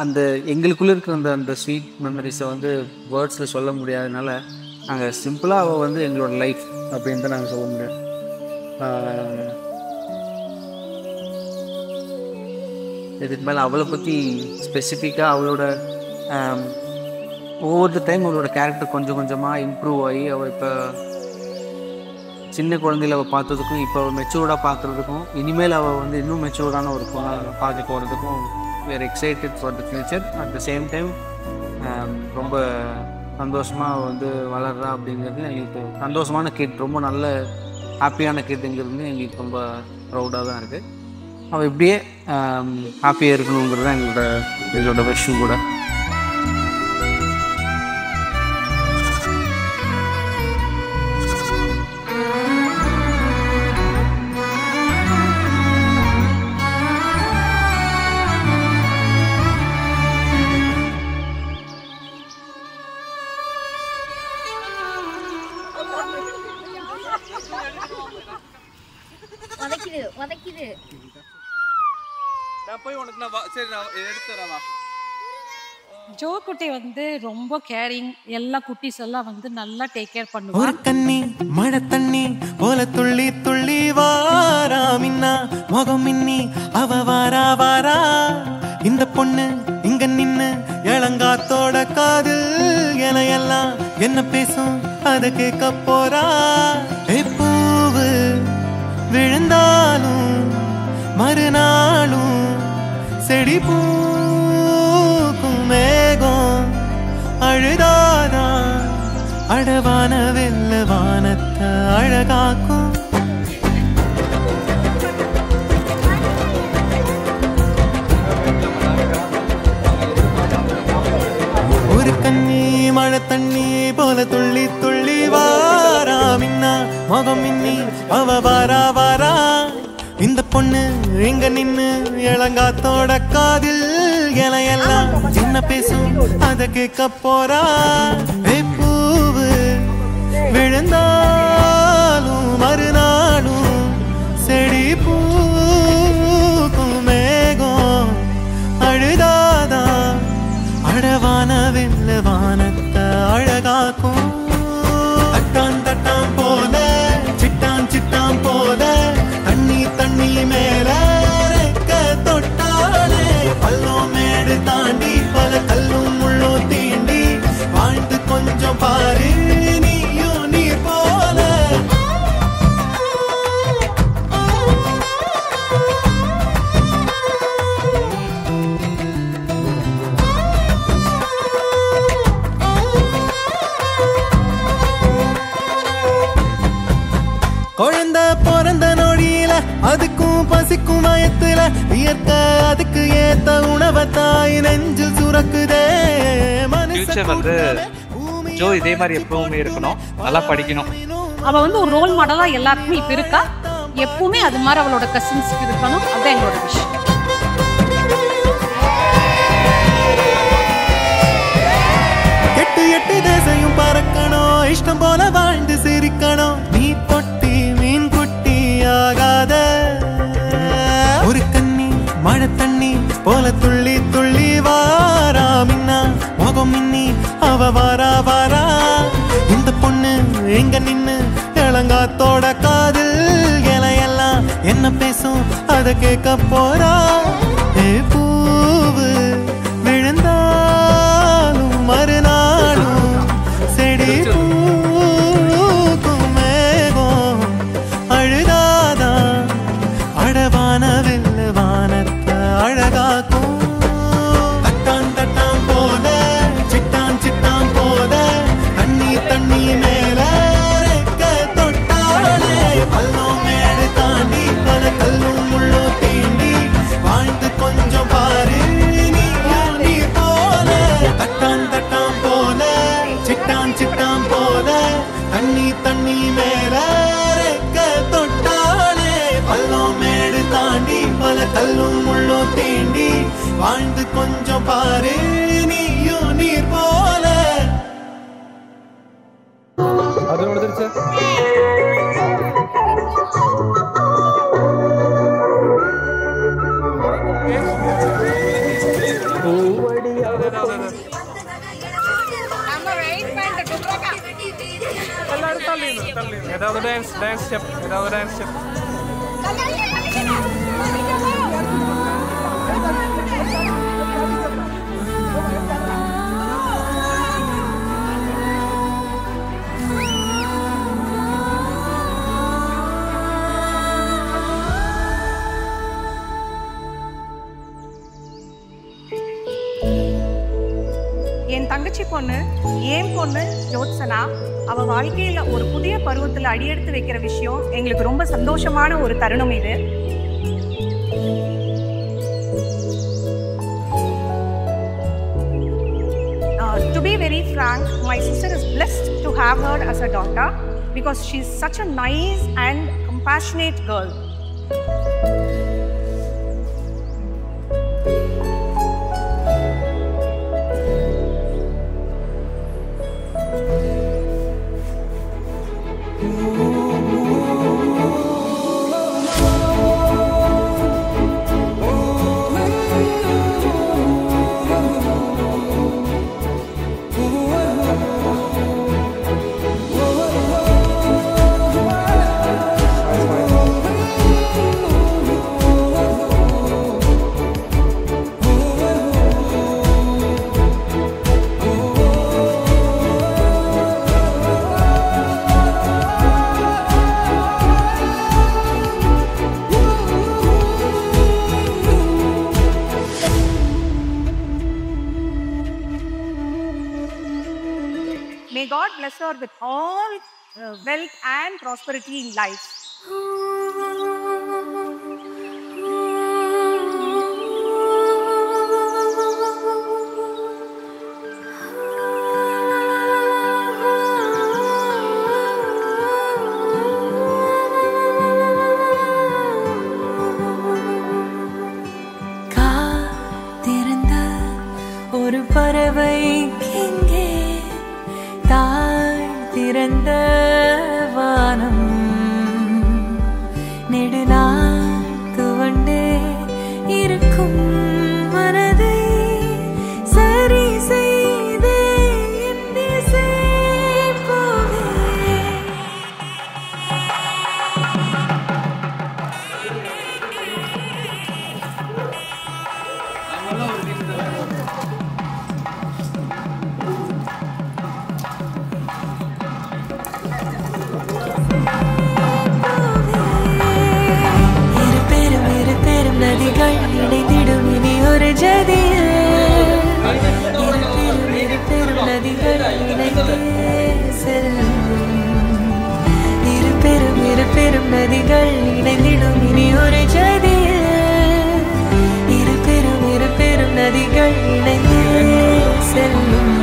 அந்த எங்களுக்குள்ளே இருக்கிற அந்த ஸ்வீட் மெமரிஸை வந்து வேர்ட்ஸில் சொல்ல முடியாதனால நாங்கள் சிம்பிளாக அவள் வந்து எங்களோட லைஃப் அப்படின்னு தான் நாங்கள் சொல்ல முடியும். இதுக்கு மேலே அவளை பற்றி ஸ்பெசிஃபிக்காக அவளோட ஒவ்வொரு டைம் அவளோட கேரக்டர் கொஞ்சம் கொஞ்சமாக இம்ப்ரூவ் ஆகி அவள் இப்போ சின்ன குழந்தையில அவள் பார்த்ததுக்கும் இப்போ அவள் மெச்சூர்டாக பார்க்குறதுக்கும் இனிமேல் அவள் வந்து இன்னும் மெச்சூர்டான ஒரு பார்க்க போகிறதுக்கும் we are excited for the future. At the same time ரொம்ப சந்தோஷமாக வந்து வளர்றா அப்படிங்கிறது எங்களுக்கு சந்தோஷமான கிட், ரொம்ப நல்ல ஹாப்பியான கிட்டுங்கிறது எங்களுக்கு ரொம்ப ப்ரௌடாக தான் இருக்குது. அவள் இப்படியே ஹாப்பியாக இருக்கணுங்கிறது தான் எங்களோட விஷயம் கூட. ஜோ குட்டி வந்து ரொம்ப கேரிங், எல்லா குட்டீஸ் எல்லாம் வந்து நல்லா டேக் கேர் பண்ணுவாங்க. ஒரு கண்ணி மழை தண்ணி போல துள்ளி துள்ளி வாரா மின்னா முகம் மின்னி அவ வாரா வாரா. இந்த பொண்ணு இங்க நின்னு இளங்காத்தோட காதில் என எல்லாம் என்ன பேசும் அத கேட்க போறா. பூவு விழுந்தாலும் மறுநாளும் செடி பூக்கும் மேகம் அழுதாதான் அடவான வெல்ல வானத்தை அழகாக்கும். ஒரு கண்ணி மழை தண்ணி போல துள்ளி துள்ளி வாரா மின்னா முகம் மின்னி அவ வாரா வாரா. இந்த பொண்ணு எங்க நின்னு இளங்காத்தோட காதில் எல்லாம் என்ன பேசும் அத கேட்க போறா. பூவு விழுந்தாலும் மறுநாளும் செடி பூக்கும் மேகம் அழுதாதான் அடவான வெல்ல வானத்தை அழகாக்கும். தட்டான் தட்டான் போல சிட்டான் சிட்டான் போல தண்ணி தண்ணி மேல தொட்டாலே பள்ளம் மேடு தாண்டி பல கல்லும் முள்ளும் தீண்டி வாழ்ந்து கொஞ்சம் பாரு நீயும் நீ போல. குழந்தை பிறந்த நொடியில அதுக்கும் பசிக்கும் வயத்துல இயற்க அதுக்கு ஏத்த உணவை தாய் நெஞ்சில் சுரக்குதே. ஃபியூச்சர் வந்து ஜோ இதே மாதிரி எப்பவுமே இருக்கணும், நல்லா படிக்கணும். அவ வந்து ஒரு ரோல் மாடலா எல்லாருக்குமே இப்ப இருக்கா, எப்பவுமே அது மாதிரி அவளோட கசின்ஸ்க்கு இருக்கணும். அதுதான் எங்களோட விஷயம். எட்டு எட்டு தேசையும் பறக்கணும், இஷ்டம் போல வாழ்ந்து சிரிக்கணும். நீ பொட்டி மீன் குட்டி ஆகாத ஒரு கண்ணி மழை தண்ணி போல துள்ளி துள்ளி வாரா மின்னா முகம் மின்னி அவ வாரா வாரா. இந்த பொண்ணு எங்க நின்னு இளங்காத்தோட காதில் எல்லாம் என்ன பேசும் அத கேட்க போறா. பூவு விழுந்தாலும் மறுநாளும் செடி பூக்கும் மேகம் அழுதாதான் அடவான வெல்ல வானத்தை அழகாக்கும். தட்டான் தட்டான் போல சிட்டான் சிட்டான் போல கல்லும் முள்ளும் தீண்டி வாழ்ந்து கொஞ்சம் பாரு நீயும் நீர் போல. அது வந்துருச்சு. ஏதாவது டான்ஸ் ஸ்டெப் ஏதாவது டான்ஸ் ஸ்டெப். என் தங்கச்சி பொண்ணு ஏன் பொண்ணு ஜோத்சனா அவ வாழ்க்கையில ஒரு புதிய பருவத்துல அடியெடுத்து வைக்கிற விஷயம் எங்களுக்கு ரொம்ப சந்தோஷமான ஒரு தருணம் இது. To be very frank, my sister is blessed to have her as a daughter because she is such a nice and compassionate girl. May God bless her with all wealth and prosperity in life. காத்திருந்த ஒரு பறவை திறந்த வானம் நெடுநாள் துவண்டே இருக்கும் மனதை சரி செய்தே என் திசை போவே. நதிகள் இணைந்திடும் இனி ஒரு ஜதியில் இரு பெரும் நதிகள் இணைந்தே செல்லும். இரு பெரும் நதிகள் இணைந்திடும் இனி ஒரு ஜதியில் இரு பெரும் நதிகள் இணைந்தே செல்லும்.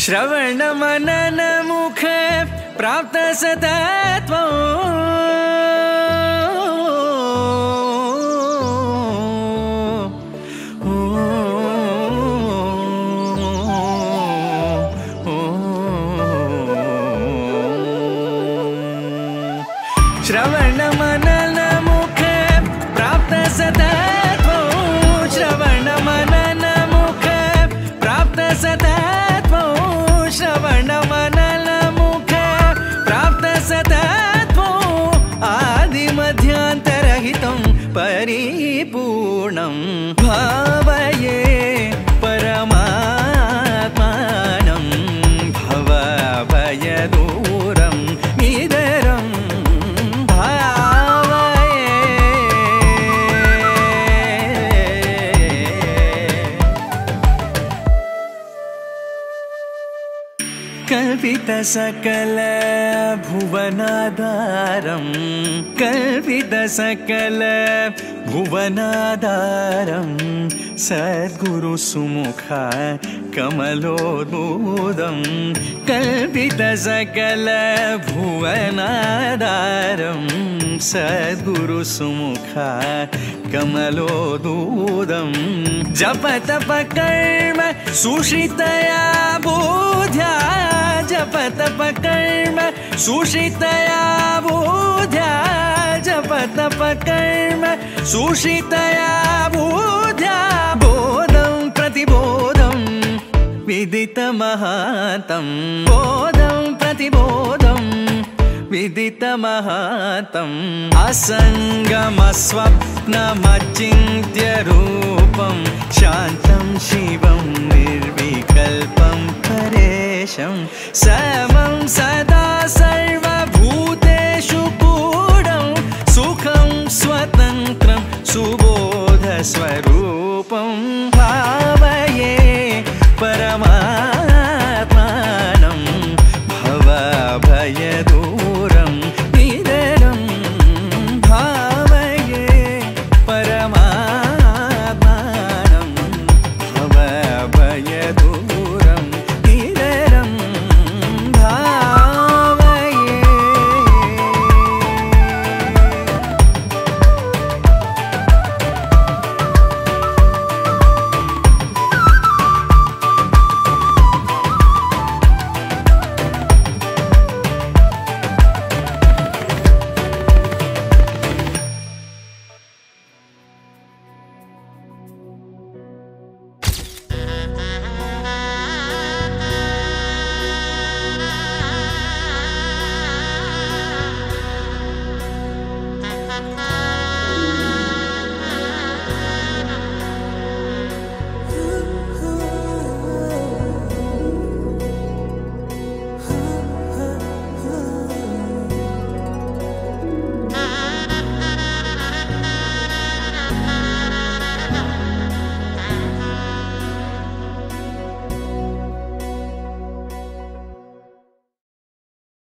श्रवण मनन मुख प्राप्त सतत्वं श्रवण मनन मुख प्राप्त सतत्वं श्रवण मनन मुख प्राप्त सतत्वं श्रवण मनन मुख प्राप्त सतत्वं आदिमध्यान्तरहितं परिपूर्णं भावये परमात्मानं भवभयदूरं निधरम् कल्पित सकल भुवनाधारं कल्पित सकल भुवनाधारं सद्गुरु सुमुखा कमलोद्भूतं कल्पित सकल भुवनाधारं सद्गुरु सुमुखा कमलोद्भूतं जप तप कर्म सुश्रितया बोध्या जप तप कर्म सुश्रितया बोध्या जप तप कर्म सुश्रितया बोध्या बोधं प्रतिबोधं विदितमहातं बोधं प्रतिबोधं विदितमहातम् असङ्गमस्वप्नमचिन्त्य रूपं शान्तं शिवं निर्विकल्पं परेशं समं सदा सर्वभूतेषु पूर्णं सुखं स्वतन्त्रं सुबोधस्वरूपं भावये परमात्मानं भवभयदूरं निधरं भावये परमात्मानं भवभयदूरं निधरं भावये